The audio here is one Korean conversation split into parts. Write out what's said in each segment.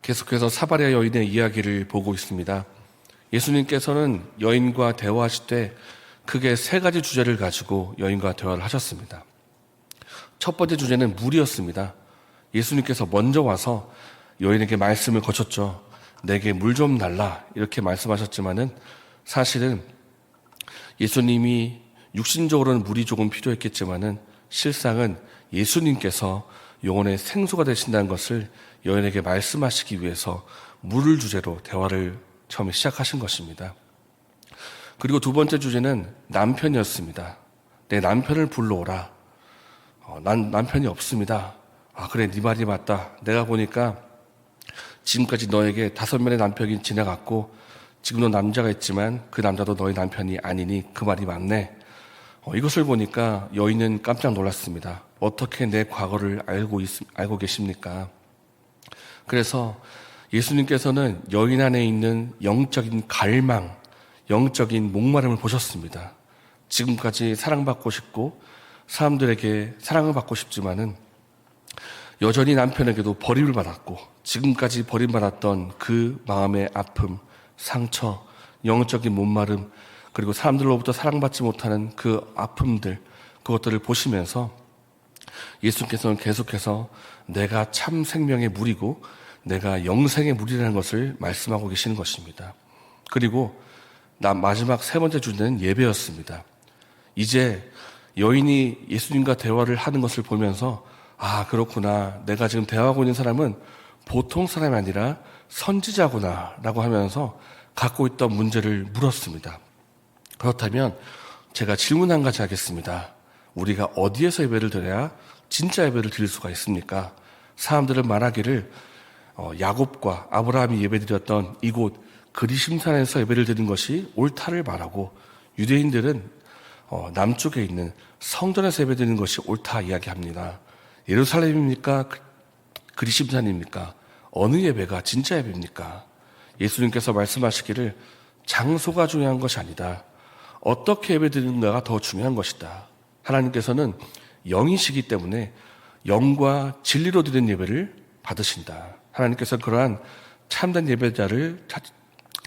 계속해서 사마리아 여인의 이야기를 보고 있습니다. 예수님께서는 여인과 대화하실 때 크게 세 가지 주제를 가지고 여인과 대화를 하셨습니다. 첫 번째 주제는 물이었습니다. 예수님께서 먼저 와서 여인에게 말씀을 거쳤죠. 내게 물 좀 달라 이렇게 말씀하셨지만은 사실은 예수님이 육신적으로는 물이 조금 필요했겠지만은 실상은 예수님께서 영혼의 생수가 되신다는 것을 여인에게 말씀하시기 위해서 물을 주제로 대화를 처음에 시작하신 것입니다. 그리고 두 번째 주제는 남편이었습니다. 내 남편을 불러오라. 난 남편이 없습니다. 그래, 네 말이 맞다. 내가 보니까 지금까지 너에게 5명의 남편이 지나갔고 지금도 남자가 있지만 그 남자도 너의 남편이 아니니 그 말이 맞네. 이것을 보니까 여인은 깜짝 놀랐습니다. 어떻게 내 과거를 알고 계십니까? 그래서 예수님께서는 여인 안에 있는 영적인 갈망, 영적인 목마름을 보셨습니다. 지금까지 사랑받고 싶고 사람들에게 사랑을 받고 싶지만은 여전히 남편에게도 버림을 받았고 지금까지 버림받았던 그 마음의 아픔, 상처, 영적인 목마름, 그리고 사람들로부터 사랑받지 못하는 그 아픔들, 그것들을 보시면서 예수님께서는 계속해서 내가 참 생명의 물이고 내가 영생의 물이라는 것을 말씀하고 계시는 것입니다. 그리고 마지막 세 번째 주제는 예배였습니다. 이제 여인이 예수님과 대화를 하는 것을 보면서 그렇구나. 내가 지금 대화하고 있는 사람은 보통 사람이 아니라 선지자구나 라고 하면서 갖고 있던 문제를 물었습니다. 그렇다면 제가 질문 한 가지 하겠습니다. 우리가 어디에서 예배를 드려야 진짜 예배를 드릴 수가 있습니까? 사람들은 말하기를 야곱과 아브라함이 예배드렸던 이곳 그리심산에서 예배를 드린 것이 옳다를 말하고, 유대인들은 남쪽에 있는 성전에서 예배드리는 것이 옳다 이야기합니다. 예루살렘입니까? 그리심산입니까? 어느 예배가 진짜 예배입니까? 예수님께서 말씀하시기를 장소가 중요한 것이 아니다. 어떻게 예배드리는가가 더 중요한 것이다. 하나님께서는 영이시기 때문에 영과 진리로 드리는 예배를 받으신다. 하나님께서 그러한 참된 예배자를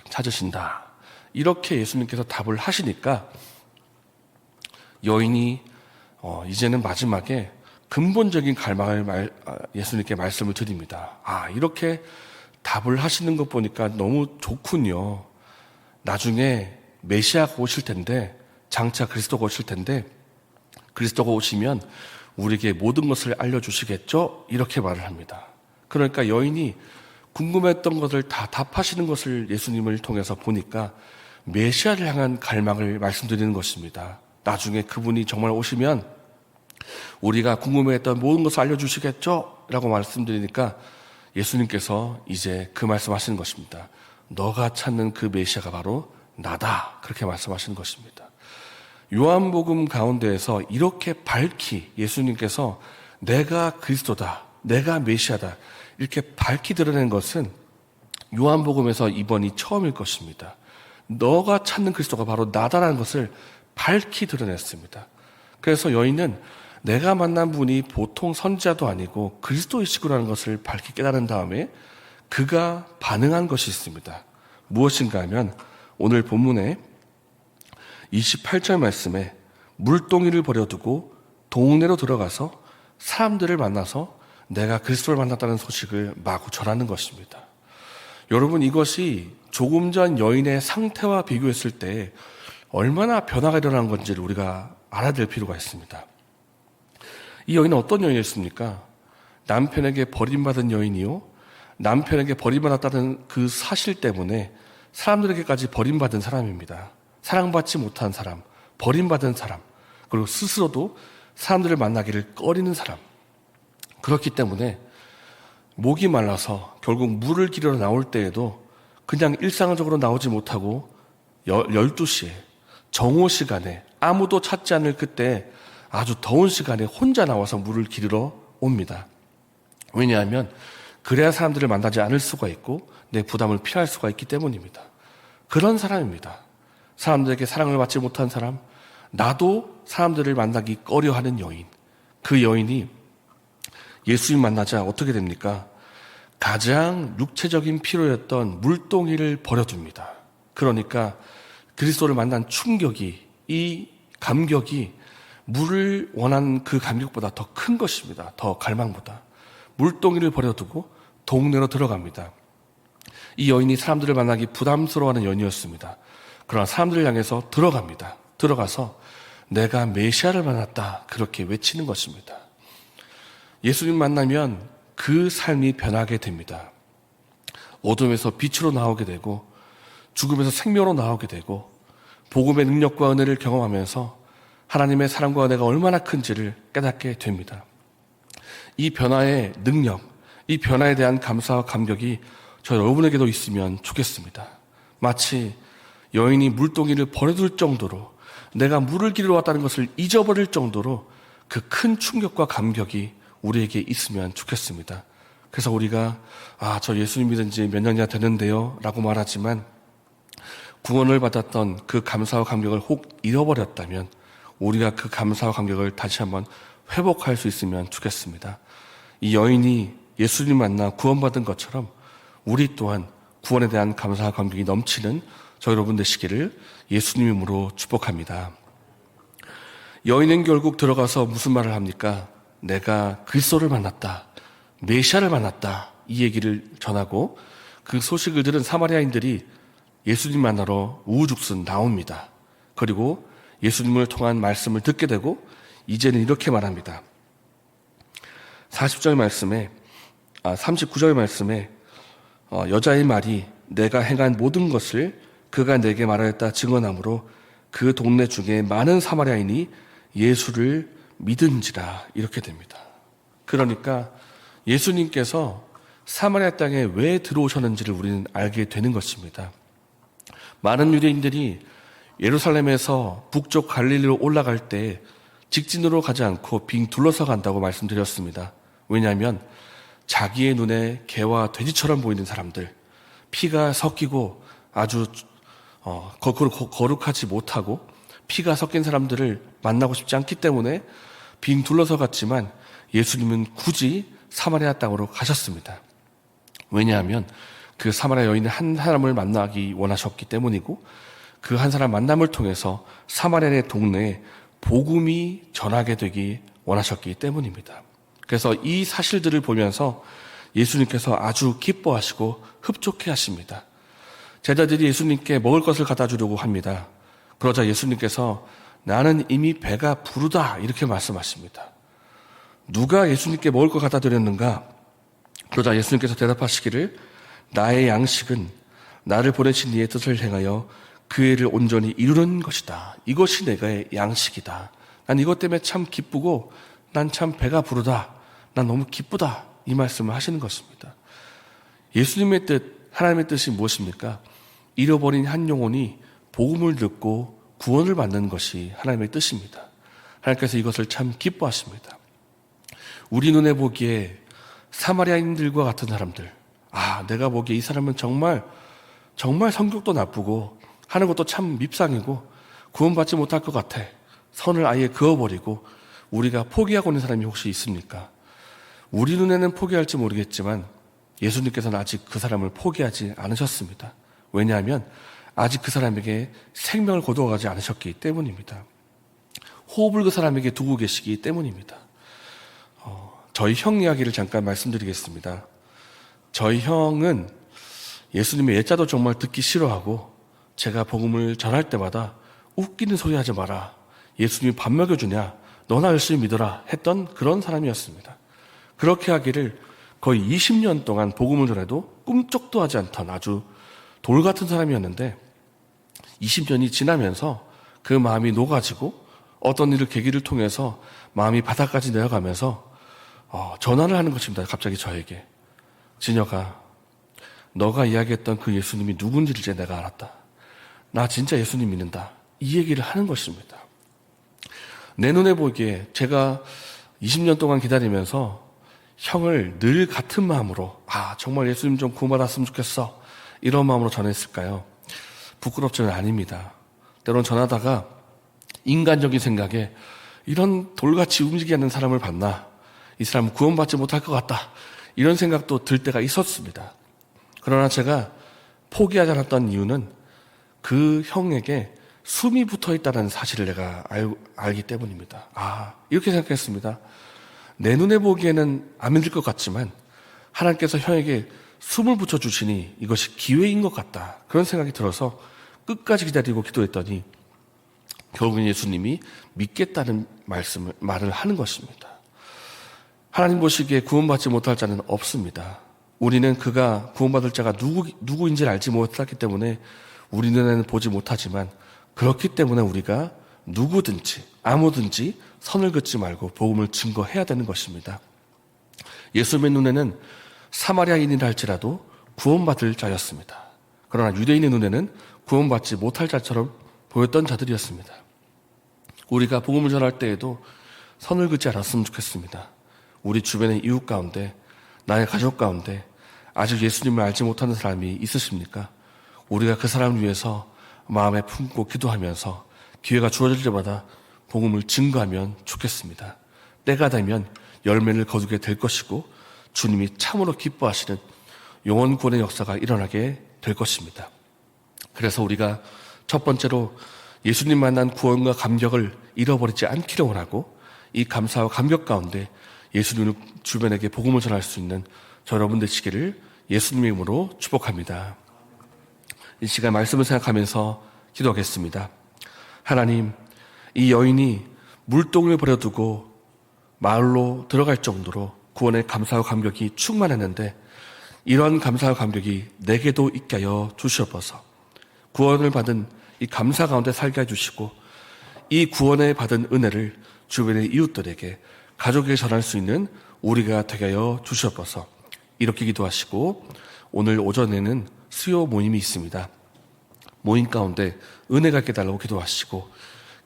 찾으신다. 이렇게 예수님께서 답을 하시니까 여인이 이제는 마지막에 근본적인 갈망을 예수님께 말씀을 드립니다. 이렇게 답을 하시는 것 보니까 너무 좋군요. 나중에 메시아가 오실 텐데, 장차 그리스도가 오실 텐데, 그리스도가 오시면 우리에게 모든 것을 알려주시겠죠? 이렇게 말을 합니다. 그러니까 여인이 궁금했던 것을 다 답하시는 것을 예수님을 통해서 보니까 메시아를 향한 갈망을 말씀드리는 것입니다. 나중에 그분이 정말 오시면 우리가 궁금해했던 모든 것을 알려주시겠죠? 라고 말씀드리니까 예수님께서 이제 그 말씀하시는 것입니다. 너가 찾는 그 메시아가 바로 나다. 그렇게 말씀하시는 것입니다. 요한복음 가운데에서 이렇게 밝히 예수님께서 내가 그리스도다, 내가 메시아다 이렇게 밝히 드러낸 것은 요한복음에서 이번이 처음일 것입니다. 너가 찾는 그리스도가 바로 나다라는 것을 밝히 드러냈습니다. 그래서 여인은 내가 만난 분이 보통 선지자도 아니고 그리스도이시구라는 것을 밝히 깨달은 다음에 그가 반응한 것이 있습니다. 무엇인가 하면 오늘 본문에 28절 말씀에 물동이를 버려두고 동네로 들어가서 사람들을 만나서 내가 그리스도를 만났다는 소식을 마구 전하는 것입니다. 여러분, 이것이 조금 전 여인의 상태와 비교했을 때 얼마나 변화가 일어난 건지를 우리가 알아야 될 필요가 있습니다. 이 여인은 어떤 여인이었습니까? 남편에게 버림받은 여인이요, 남편에게 버림받았다는 그 사실 때문에 사람들에게까지 버림받은 사람입니다. 사랑받지 못한 사람, 버림받은 사람, 그리고 스스로도 사람들을 만나기를 꺼리는 사람. 그렇기 때문에 목이 말라서 결국 물을 기르러 나올 때에도 그냥 일상적으로 나오지 못하고 12시에 정오 시간에 아무도 찾지 않을 그때 아주 더운 시간에 혼자 나와서 물을 기르러 옵니다. 왜냐하면 그래야 사람들을 만나지 않을 수가 있고 내 부담을 피할 수가 있기 때문입니다. 그런 사람입니다. 사람들에게 사랑을 받지 못한 사람, 나도 사람들을 만나기 꺼려하는 여인. 그 여인이 예수님 만나자 어떻게 됩니까? 가장 육체적인 필요였던 물동이를 버려둡니다. 그러니까 그리스도를 만난 충격이, 이 감격이 물을 원하는 그 감격보다 더 큰 것입니다. 더 갈망보다. 물동이를 버려두고 동네로 들어갑니다. 이 여인이 사람들을 만나기 부담스러워하는 여인이었습니다. 그러나 사람들을 향해서 들어갑니다. 들어가서 내가 메시아를 만났다, 그렇게 외치는 것입니다. 예수님 만나면 그 삶이 변하게 됩니다. 어둠에서 빛으로 나오게 되고 죽음에서 생명으로 나오게 되고 복음의 능력과 은혜를 경험하면서 하나님의 사랑과 은혜가 얼마나 큰지를 깨닫게 됩니다. 이 변화의 능력, 이 변화에 대한 감사와 감격이 저 여러분에게도 있으면 좋겠습니다. 마치 여인이 물동이를 버려둘 정도로, 내가 물을 기르러 왔다는 것을 잊어버릴 정도로 그 큰 충격과 감격이 우리에게 있으면 좋겠습니다. 그래서 우리가 저 예수님 믿은 지 몇 년이나 되는데요 라고 말하지만 구원을 받았던 그 감사와 감격을 혹 잃어버렸다면 우리가 그 감사와 감격을 다시 한번 회복할 수 있으면 좋겠습니다. 이 여인이 예수님 만나 구원받은 것처럼 우리 또한 구원에 대한 감사와 감격이 넘치는 저 여러분 되시기를 예수님 이름으로 축복합니다. 여인은 결국 들어가서 무슨 말을 합니까? 내가 그리스도를 만났다, 메시아를 만났다, 이 얘기를 전하고 그 소식을 들은 사마리아인들이 예수님 만나러 우후죽순 나옵니다. 그리고 예수님을 통한 말씀을 듣게 되고 이제는 이렇게 말합니다. 39절 말씀에 여자의 말이 내가 행한 모든 것을 그가 내게 말하였다 증언하므로 그 동네 중에 많은 사마리아인이 예수를 믿은지라, 이렇게 됩니다. 그러니까 예수님께서 사마리아 땅에 왜 들어오셨는지를 우리는 알게 되는 것입니다. 많은 유대인들이 예루살렘에서 북쪽 갈릴리로 올라갈 때 직진으로 가지 않고 빙 둘러서 간다고 말씀드렸습니다. 왜냐하면 자기의 눈에 개와 돼지처럼 보이는 사람들, 피가 섞이고 아주 거룩하지 못하고 피가 섞인 사람들을 만나고 싶지 않기 때문에 빙 둘러서 갔지만 예수님은 굳이 사마리아 땅으로 가셨습니다. 왜냐하면 그 사마리아 여인 한 사람을 만나기 원하셨기 때문이고 그 한 사람 만남을 통해서 사마리아의 동네에 복음이 전하게 되기 원하셨기 때문입니다. 그래서 이 사실들을 보면서 예수님께서 아주 기뻐하시고 흡족해 하십니다. 제자들이 예수님께 먹을 것을 갖다 주려고 합니다. 그러자 예수님께서 나는 이미 배가 부르다, 이렇게 말씀하십니다. 누가 예수님께 먹을 것 갖다 드렸는가? 그러자 예수님께서 대답하시기를 나의 양식은 나를 보내신 이의 뜻을 행하여 그 일을 온전히 이루는 것이다. 이것이 내가의 양식이다. 난 이것 때문에 참 기쁘고 난 참 배가 부르다. 난 너무 기쁘다. 이 말씀을 하시는 것입니다. 예수님의 뜻, 하나님의 뜻이 무엇입니까? 잃어버린 한 영혼이 복음을 듣고 구원을 받는 것이 하나님의 뜻입니다. 하나님께서 이것을 참 기뻐하십니다. 우리 눈에 보기에 사마리아인들과 같은 사람들, 내가 보기에 이 사람은 정말 성격도 나쁘고 하는 것도 참 밉상이고 구원받지 못할 것 같아. 선을 아예 그어버리고 우리가 포기하고 있는 사람이 혹시 있습니까? 우리 눈에는 포기할지 모르겠지만 예수님께서는 아직 그 사람을 포기하지 않으셨습니다. 왜냐하면 아직 그 사람에게 생명을 거두어가지 않으셨기 때문입니다. 호흡을 그 사람에게 두고 계시기 때문입니다. 저희 형 이야기를 잠깐 말씀드리겠습니다. 저희 형은 예수님의 예자도 정말 듣기 싫어하고 제가 복음을 전할 때마다 웃기는 소리 하지 마라. 예수님이 밥 먹여주냐? 너나 열심히 믿어라. 했던 그런 사람이었습니다. 그렇게 하기를 거의 20년 동안 복음을 전해도 꿈쩍도 하지 않던 아주 돌 같은 사람이었는데 20년이 지나면서 그 마음이 녹아지고 어떤 일을 계기를 통해서 마음이 바닥까지 내려가면서 전화를 하는 것입니다. 갑자기 저에게. 진혁아, 너가 이야기했던 그 예수님이 누군지를 이제 내가 알았다. 나 진짜 예수님 믿는다. 이 얘기를 하는 것입니다. 내 눈에 보기에 제가 20년 동안 기다리면서 형을 늘 같은 마음으로 정말 예수님 좀 구원받았으면 좋겠어. 이런 마음으로 전했을까요? 부끄럽지는 아닙니다. 때론 전하다가 인간적인 생각에 이런 돌같이 움직이는 사람을 봤나? 이 사람은 구원받지 못할 것 같다. 이런 생각도 들 때가 있었습니다. 그러나 제가 포기하지 않았던 이유는 그 형에게 숨이 붙어 있다는 사실을 내가 알기 때문입니다. 이렇게 생각했습니다. 내 눈에 보기에는 안 믿을 것 같지만 하나님께서 형에게 숨을 붙여주시니 이것이 기회인 것 같다. 그런 생각이 들어서 끝까지 기다리고 기도했더니 결국은 예수님이 믿겠다는 말을 하는 것입니다. 하나님 보시기에 구원받지 못할 자는 없습니다. 우리는 그가 구원받을 자가 누구인지를 알지 못했기 때문에 우리 눈에는 보지 못하지만 그렇기 때문에 우리가 누구든지 아무든지 선을 긋지 말고 복음을 증거해야 되는 것입니다. 예수님의 눈에는 사마리아인이라 할지라도 구원받을 자였습니다. 그러나 유대인의 눈에는 구원받지 못할 자처럼 보였던 자들이었습니다. 우리가 복음을 전할 때에도 선을 긋지 않았으면 좋겠습니다. 우리 주변의 이웃 가운데, 나의 가족 가운데 아직 예수님을 알지 못하는 사람이 있으십니까? 우리가 그 사람을 위해서 마음에 품고 기도하면서 기회가 주어질 때마다 복음을 증거하면 좋겠습니다. 때가 되면 열매를 거두게 될 것이고 주님이 참으로 기뻐하시는 영원 구원의 역사가 일어나게 될 것입니다. 그래서 우리가 첫 번째로 예수님 만난 구원과 감격을 잃어버리지 않기를 원하고 이 감사와 감격 가운데 예수님을 주변에게 복음을 전할 수 있는 저 여러분 되시기를 예수님의 이름으로 축복합니다. 이 시간 말씀을 생각하면서 기도하겠습니다. 하나님, 이 여인이 물동을 버려두고 마을로 들어갈 정도로 구원의 감사와 감격이 충만했는데 이러한 감사와 감격이 내게도 있게 하여 주시옵소서. 구원을 받은 이 감사 가운데 살게 해주시고 이 구원에 받은 은혜를 주변의 이웃들에게 가족에게 전할 수 있는 우리가 되게 하여 주시옵소서. 이렇게 기도하시고 오늘 오전에는 수요 모임이 있습니다. 모임 가운데 은혜가 있게 달라고 기도하시고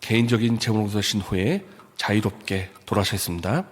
개인적인 재물봉사 신 후에 자유롭게 돌아가셨습니다.